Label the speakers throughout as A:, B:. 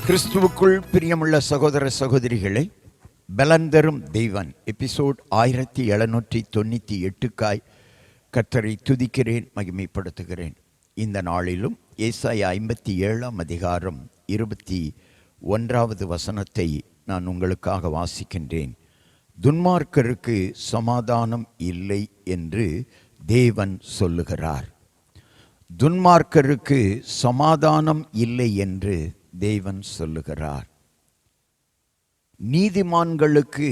A: கிறிஸ்துவுக்குள் பிரியமுள்ள சகோதர சகோதரிகளை, பலந்தரும் தெய்வன் எபிசோட் 1798க்காய் கர்த்தரை துதிக்கிறேன், மகிமைப்படுத்துகிறேன். இந்த நாளிலும் ஏசாயா 57ஆம் அதிகாரம் 21வது வசனத்தை நான் உங்களுக்காக வாசிக்கின்றேன். துன்மார்க்கருக்கு சமாதானம் இல்லை என்று தேவன் சொல்லுகிறார். துன்மார்க்கருக்கு சமாதானம் இல்லை என்று தேவன் சொல்லுகிறார். நீதிமான்களுக்கு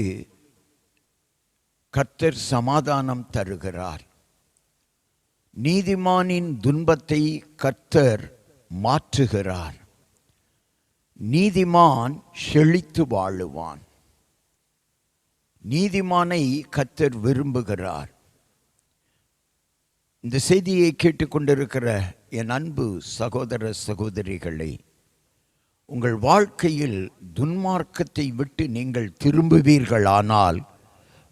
A: கர்த்தர் சமாதானம் தருகிறார். நீதிமானின் துன்பத்தை கர்த்தர் மாற்றுகிறார். நீதிமான் செழித்து வாழுவான். நீதிமானை கர்த்தர் விரும்புகிறார். இந்த செய்தியை கேட்டுக்கொண்டிருக்கிற என் அன்பு சகோதர சகோதரிகளை, உங்கள் வாழ்க்கையில் துன்மார்க்கத்தை விட்டு நீங்கள் திரும்புவீர்களானால்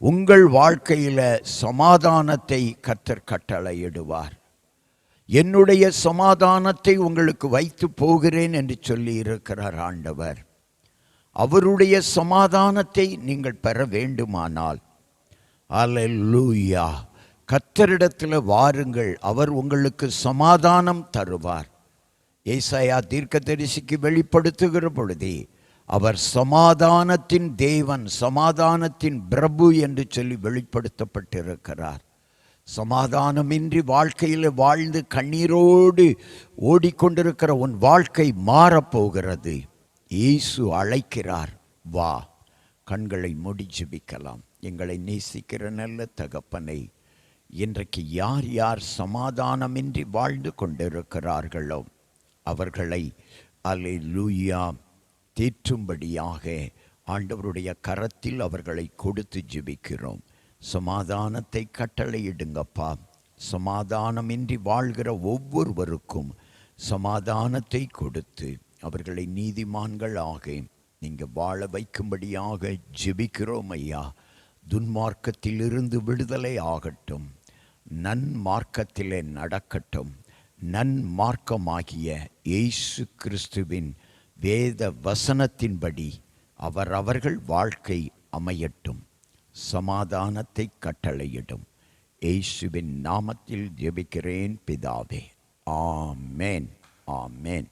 A: உங்கள் வாழ்க்கையில் சமாதானத்தை கர்த்தர் கட்டளையிடுவார். என்னுடைய சமாதானத்தை உங்களுக்கு வைத்து போகிறேன் என்று சொல்லி இருக்கிறார் ஆண்டவர். அவருடைய சமாதானத்தை நீங்கள் பெற வேண்டுமானால் அல்லேலூயா, கர்த்தரிடத்தில் வாருங்கள், அவர் உங்களுக்கு சமாதானம் தருவார். ஏசாயா தீர்க்கதரிசிக்கு வெளிப்படுத்துகிற பொழுதே அவர் சமாதானத்தின் தேவன், சமாதானத்தின் பிரபு என்று சொல்லி வெளிப்படுத்தப்பட்டிருக்கிறார். சமாதானமின்றி வாழ்க்கையில் வாழ்ந்து கண்ணீரோடு ஓடிக்கொண்டிருக்கிற உன் வாழ்க்கை மாறப்போகிறது. இயேசு அழைக்கிறார், வா. கண்களை மூடி ஜெபிக்கலாம். எங்களை நேசிக்கிற நல்ல தகப்பனை, இன்றைக்கு யார் யார் சமாதானமின்றி வாழ்ந்து கொண்டிருக்கிறார்களோ அவர்களை அல்லேலூயா தேற்றும்படியாக ஆண்டவருடைய கரத்தில் அவர்களை கொடுத்து ஜெபிக்கிறோம். சமாதானத்தை கட்டளையிடுங்கப்பா. சமாதானமின்றி வாழ்கிற ஒவ்வொருவருக்கும் சமாதானத்தை கொடுத்து அவர்களை நீதிமான்களாக நீங்கள் வாழ வைக்கும்படியாக ஜெபிக்கிறோம் ஐயா. துன்மார்க்கத்திலிருந்து விடுதலை ஆகட்டும், நன்மார்க்கத்திலே நடக்கட்டும். நன்மார்க்கமாகிய இயேசு கிறிஸ்துவின் வேத வசனத்தின்படி அவர்கள் வாழ்க்கை அமையட்டும். சமாதானத்தை கட்டளையிடும். இயேசுவின் நாமத்தில் ஜெபிக்கிறேன் பிதாவே, ஆமென், ஆமென்.